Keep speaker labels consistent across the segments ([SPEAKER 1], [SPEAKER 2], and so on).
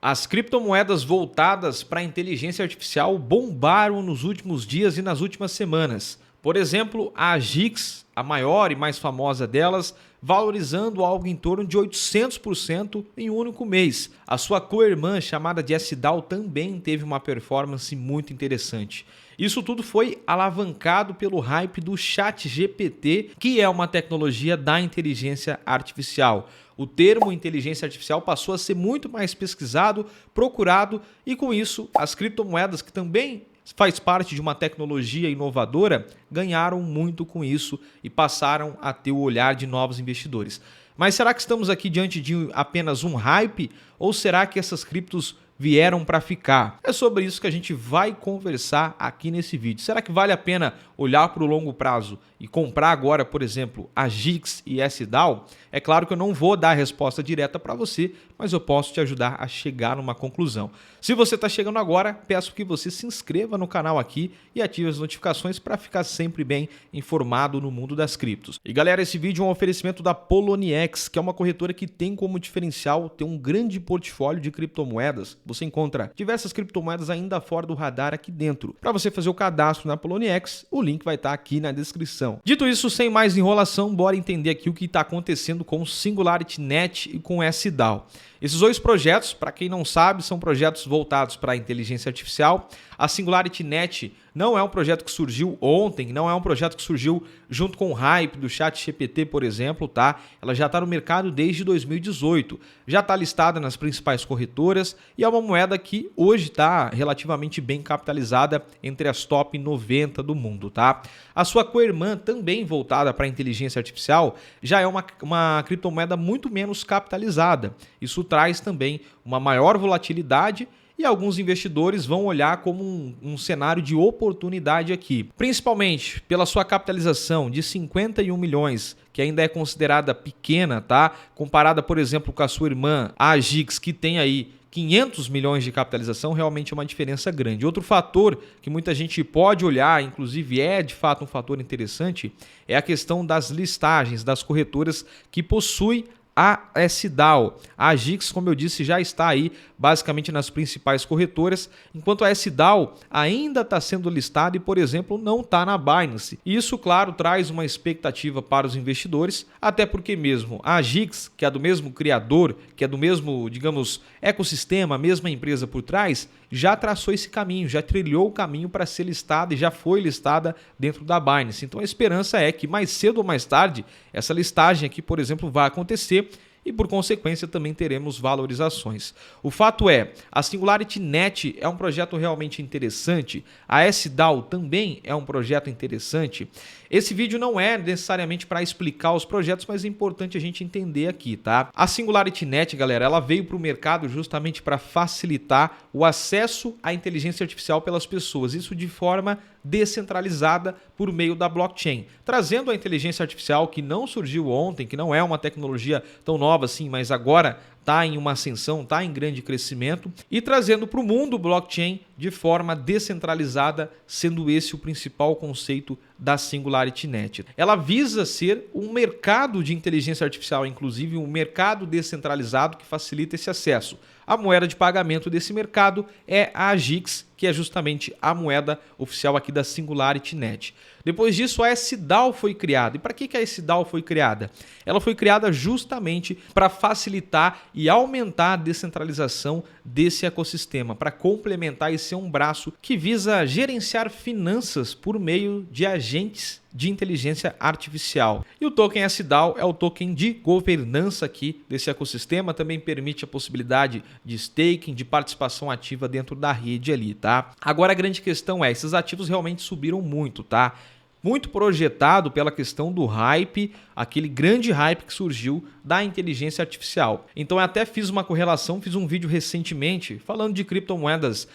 [SPEAKER 1] As criptomoedas voltadas para a inteligência artificial bombaram nos últimos dias e nas últimas semanas. Por exemplo, a GIX, a maior e mais famosa delas, valorizando algo em torno de 800% em um único mês. A sua co-irmã, chamada de SDAO, também teve uma performance muito interessante. Isso tudo foi alavancado pelo hype do ChatGPT, que é uma tecnologia da inteligência artificial. O termo inteligência artificial passou a ser muito mais pesquisado, procurado e, com isso, as criptomoedas, que também faz parte de uma tecnologia inovadora, ganharam muito com isso e passaram a ter o olhar de novos investidores. Mas será que estamos aqui diante de apenas um hype ou será que essas criptos vieram para ficar? É sobre isso que a gente vai conversar aqui nesse vídeo. Será que vale a pena olhar para o longo prazo e comprar agora, por exemplo, a GIX e SDAO? É claro que eu não vou dar a resposta direta para você, mas eu posso te ajudar a chegar numa conclusão. Se você está chegando agora, peço que você se inscreva no canal aqui e ative as notificações para ficar sempre bem informado no mundo das criptos. E galera, esse vídeo é um oferecimento da Poloniex, que é uma corretora que tem como diferencial ter um grande portfólio de criptomoedas. Você encontra diversas criptomoedas ainda fora do radar aqui dentro. Para você fazer o cadastro na Poloniex, o link vai estar aqui na descrição. Dito isso, sem mais enrolação, bora entender aqui o que está acontecendo com o Singularity Net e com o SDAO. Esses dois projetos, para quem não sabe, são projetos voltados para a inteligência artificial. A Singularity Net não é um projeto que surgiu ontem, não é um projeto que surgiu junto com o hype do ChatGPT, por exemplo, tá? Ela já está no mercado desde 2018, já está listada nas principais corretoras e é uma moeda que hoje está relativamente bem capitalizada entre as top 90 do mundo, tá? A sua co-irmã, também voltada para a inteligência artificial, já é uma criptomoeda muito menos capitalizada. Isso traz também uma maior volatilidade e alguns investidores vão olhar como um cenário de oportunidade aqui, principalmente pela sua capitalização de 51 milhões, que ainda é considerada pequena, tá? Comparada, por exemplo, com a sua irmã, a GIX, que tem aí 500 milhões de capitalização, realmente é uma diferença grande. Outro fator que muita gente pode olhar, inclusive é de fato um fator interessante, é a questão das listagens, das corretoras que possuem a SDAO. A GIX, como eu disse, já está aí basicamente nas principais corretoras, enquanto a SDAO ainda está sendo listada e, por exemplo, não está na Binance. Isso, claro, traz uma expectativa para os investidores, até porque mesmo a GIX, que é do mesmo criador, que é do mesmo, digamos, ecossistema, a mesma empresa por trás, já traçou esse caminho, já trilhou o caminho para ser listada e já foi listada dentro da Binance. Então a esperança é que mais cedo ou mais tarde essa listagem aqui, por exemplo, vai acontecer e por consequência também teremos valorizações. O fato é, a Singularity Net é um projeto realmente interessante, a SDAO também é um projeto interessante. Esse vídeo não é necessariamente para explicar os projetos, mas é importante a gente entender aqui, tá? A Singularity Net, galera, ela veio para o mercado justamente para facilitar o acesso à inteligência artificial pelas pessoas, isso de forma descentralizada por meio da blockchain, trazendo a inteligência artificial que não surgiu ontem, que não é uma tecnologia tão nova assim, mas agora está em uma ascensão, está em grande crescimento e trazendo para o mundo blockchain de forma descentralizada, sendo esse o principal conceito da Singularity Net. Ela visa ser um mercado de inteligência artificial, inclusive um mercado descentralizado que facilita esse acesso. A moeda de pagamento desse mercado é a GIX, que é justamente a moeda oficial aqui da Singularity Net. Depois disso, a SDAO foi criada. E para que a SDAO foi criada? Ela foi criada justamente para facilitar e aumentar a descentralização desse ecossistema, para complementar e ser um braço que visa gerenciar finanças por meio de agentes de inteligência artificial. E o token SDAO é o token de governança aqui desse ecossistema, também permite a possibilidade de staking, de participação ativa dentro da rede ali, tá? Agora a grande questão é, esses ativos realmente subiram muito, tá? Muito projetado pela questão do hype, aquele grande hype que surgiu da inteligência artificial. Então eu até fiz uma correlação, fiz um vídeo recentemente falando de criptomoedas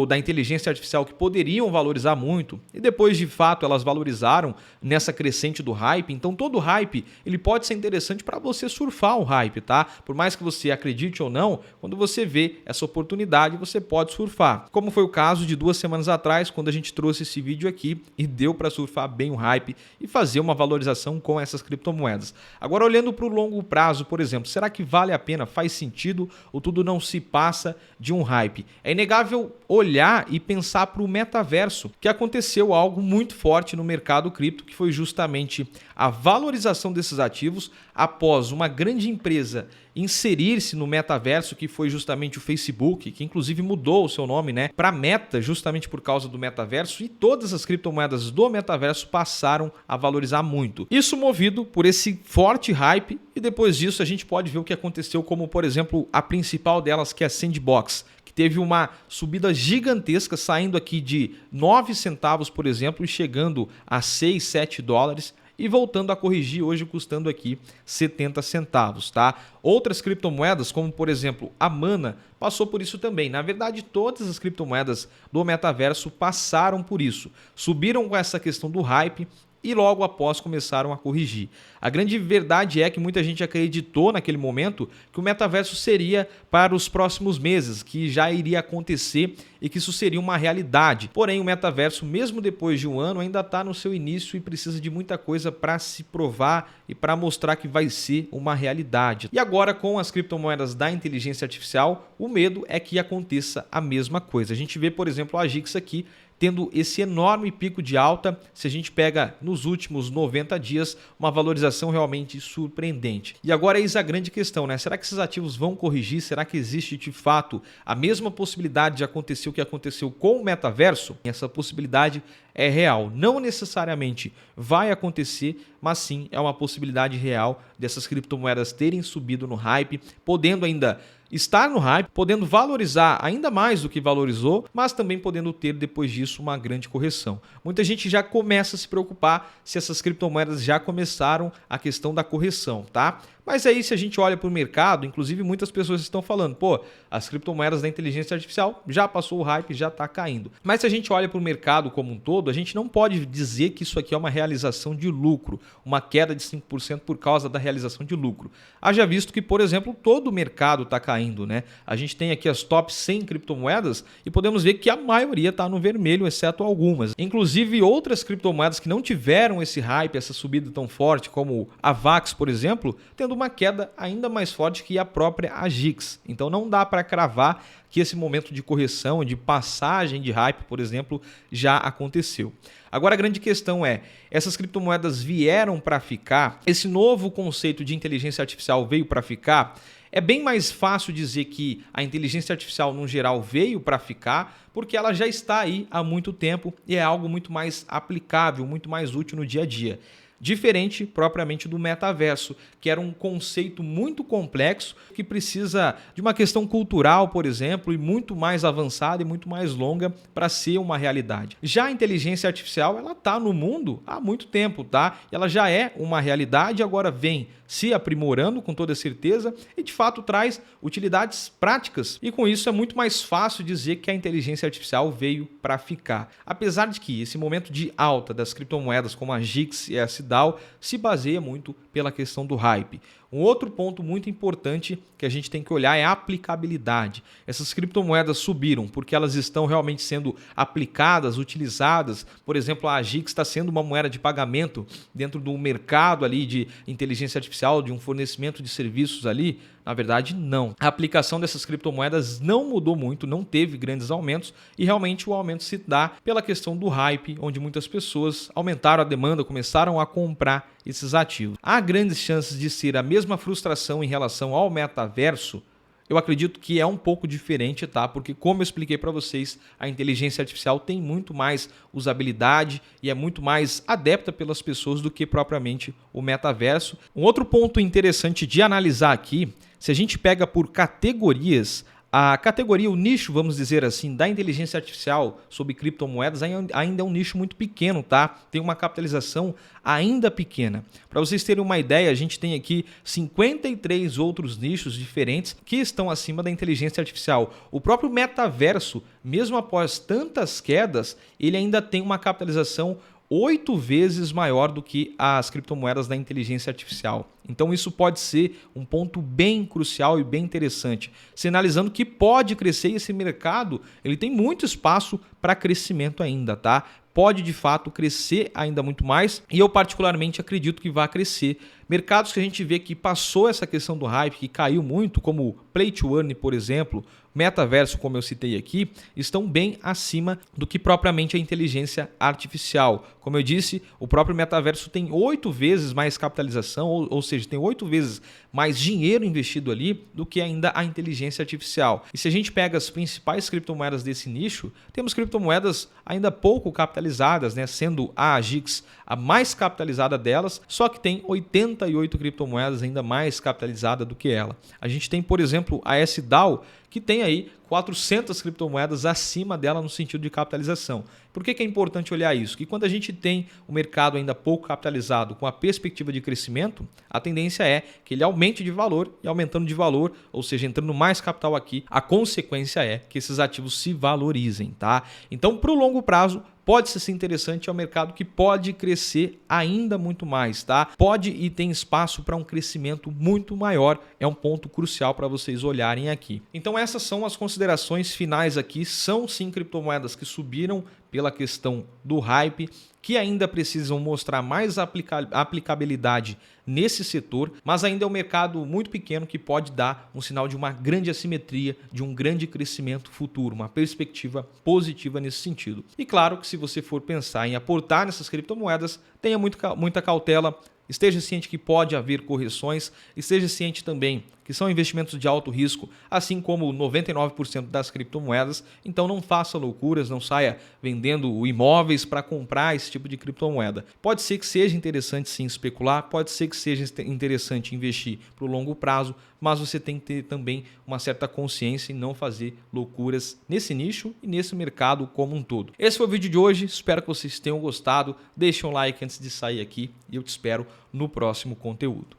[SPEAKER 1] da inteligência artificial que poderiam valorizar muito e depois de fato elas valorizaram nessa crescente do hype. Então todo hype ele pode ser interessante para você surfar o hype, tá? Por mais que você acredite ou não, quando você vê essa oportunidade você pode surfar. Como foi o caso de 2 semanas atrás quando a gente trouxe esse vídeo aqui e deu para surfar aproveitar bem o hype e fazer uma valorização com essas criptomoedas. Agora, olhando para o longo prazo, por exemplo, será que vale a pena? Faz sentido ou tudo não se passa de um hype? É inegável olhar e pensar para o metaverso, que aconteceu algo muito forte no mercado cripto, que foi justamente a valorização desses ativos após uma grande empresa inserir-se no metaverso, que foi justamente o Facebook, que inclusive mudou o seu nome, né, para Meta, justamente por causa do metaverso, e todas as criptomoedas do metaverso passaram a valorizar muito. Isso movido por esse forte hype, e depois disso a gente pode ver o que aconteceu, como por exemplo a principal delas, que é a Sandbox, que teve uma subida gigantesca, saindo aqui de 9 centavos, por exemplo, e chegando a 6, 7 dólares, e voltando a corrigir hoje, custando aqui 70 centavos, tá? Outras criptomoedas, como por exemplo a Mana, passou por isso também. Na verdade, todas as criptomoedas do metaverso passaram por isso. Subiram com essa questão do hype e logo após começaram a corrigir. A grande verdade é que muita gente acreditou naquele momento que o metaverso seria para os próximos meses, que já iria acontecer e que isso seria uma realidade. Porém, o metaverso, mesmo depois de um ano, ainda está no seu início e precisa de muita coisa para se provar e para mostrar que vai ser uma realidade. E agora, com as criptomoedas da inteligência artificial, o medo é que aconteça a mesma coisa. A gente vê, por exemplo, a Gix aqui tendo esse enorme pico de alta, se a gente pega nos últimos 90 dias, uma valorização realmente surpreendente. E agora eis a grande questão, né? Será que esses ativos vão corrigir? Será que existe de fato a mesma possibilidade de acontecer o que aconteceu com o metaverso? Essa possibilidade é real. Não necessariamente vai acontecer, mas sim é uma possibilidade real dessas criptomoedas terem subido no hype, podendo ainda estar no hype, podendo valorizar ainda mais do que valorizou, mas também podendo ter depois disso uma grande correção. Muita gente já começa a se preocupar se essas criptomoedas já começaram a questão da correção, tá? Mas aí se a gente olha para o mercado, inclusive muitas pessoas estão falando, pô, as criptomoedas da inteligência artificial já passou o hype, já está caindo. Mas se a gente olha para o mercado como um todo, a gente não pode dizer que isso aqui é uma realização de lucro, uma queda de 5% por causa da realização de lucro. Haja visto que, por exemplo, todo o mercado está caindo, né? A gente tem aqui as top 100 criptomoedas e podemos ver que a maioria está no vermelho, exceto algumas. Inclusive outras criptomoedas que não tiveram esse hype, essa subida tão forte, como a VAX, por exemplo, tendo uma queda ainda mais forte que a própria Agix. Então não dá para cravar que esse momento de correção, de passagem de hype, por exemplo, já aconteceu. Agora a grande questão é, essas criptomoedas vieram para ficar? Esse novo conceito de inteligência artificial veio para ficar? É bem mais fácil dizer que a inteligência artificial, no geral, veio para ficar, porque ela já está aí há muito tempo e é algo muito mais aplicável, muito mais útil no dia a dia. Diferente propriamente do metaverso, que era um conceito muito complexo, que precisa de uma questão cultural, por exemplo, e muito mais avançada e muito mais longa para ser uma realidade. Já a inteligência artificial, ela está no mundo há muito tempo, tá? Ela já é uma realidade, agora vem se aprimorando com toda certeza e de fato traz utilidades práticas. E com isso é muito mais fácil dizer que a inteligência artificial veio para ficar. Apesar de que esse momento de alta das criptomoedas como a Gix e a SDAO se baseia muito pela questão do hype. Um outro ponto muito importante que a gente tem que olhar é a aplicabilidade. Essas criptomoedas subiram porque elas estão realmente sendo aplicadas, utilizadas. Por exemplo, a Agix está sendo uma moeda de pagamento dentro do mercado ali de inteligência artificial, de um fornecimento de serviços ali. Na verdade, não. A aplicação dessas criptomoedas não mudou muito, não teve grandes aumentos e realmente o aumento se dá pela questão do hype, onde muitas pessoas aumentaram a demanda, começaram a comprar esses ativos. Há grandes chances de ser a mesma frustração em relação ao metaverso? Eu acredito que é um pouco diferente, tá? Porque como eu expliquei para vocês, a inteligência artificial tem muito mais usabilidade e é muito mais adepta pelas pessoas do que propriamente o metaverso. Um outro ponto interessante de analisar aqui, se a gente pega por categorias, a categoria, o nicho, vamos dizer assim, da inteligência artificial sobre criptomoedas ainda é um nicho muito pequeno, tá? Tem uma capitalização ainda pequena. Para vocês terem uma ideia, a gente tem aqui 53 outros nichos diferentes que estão acima da inteligência artificial. O próprio metaverso, mesmo após tantas quedas, ele ainda tem uma capitalização 8 vezes maior do que as criptomoedas da inteligência artificial. Então isso pode ser um ponto bem crucial e bem interessante, sinalizando que pode crescer e esse mercado ele tem muito espaço para crescimento ainda, tá? Pode de fato crescer ainda muito mais e eu particularmente acredito que vai crescer. Mercados que a gente vê que passou essa questão do hype, que caiu muito, como Play to Earn, por exemplo, metaverso, como eu citei aqui, estão bem acima do que propriamente a inteligência artificial. Como eu disse, o próprio metaverso tem 8 vezes mais capitalização, ou seja, tem 8 vezes mais dinheiro investido ali do que ainda a inteligência artificial. E se a gente pega as principais criptomoedas desse nicho, temos criptomoedas ainda pouco capitalizadas, né? Sendo a AGIX a mais capitalizada delas, só que tem 88 criptomoedas ainda mais capitalizada do que ela. A gente tem, por exemplo, a SDAO, que tem aí 400 criptomoedas acima dela no sentido de capitalização. Por que é importante olhar isso? Que quando a gente tem o mercado ainda pouco capitalizado com a perspectiva de crescimento, a tendência é que ele aumente de valor e aumentando de valor, ou seja, entrando mais capital aqui, a consequência é que esses ativos se valorizem, tá? Então, para o longo prazo, pode ser interessante, é um mercado que pode crescer ainda muito mais, tá? Pode e tem espaço para um crescimento muito maior, é um ponto crucial para vocês olharem aqui. Então essas são as considerações finais aqui, são sim criptomoedas que subiram pela questão do hype, que ainda precisam mostrar mais aplicabilidade nesse setor, mas ainda é um mercado muito pequeno que pode dar um sinal de uma grande assimetria, de um grande crescimento futuro, uma perspectiva positiva nesse sentido. E claro que se você for pensar em aportar nessas criptomoedas, tenha muita cautela, esteja ciente que pode haver correções, esteja ciente também que são investimentos de alto risco, assim como 99% das criptomoedas. Então não faça loucuras, não saia vendendo imóveis para comprar esse tipo de criptomoeda. Pode ser que seja interessante sim especular, pode ser que seja interessante investir para o longo prazo, mas você tem que ter também uma certa consciência e não fazer loucuras nesse nicho e nesse mercado como um todo. Esse foi o vídeo de hoje, espero que vocês tenham gostado. Deixe um like antes de sair aqui e eu te espero no próximo conteúdo.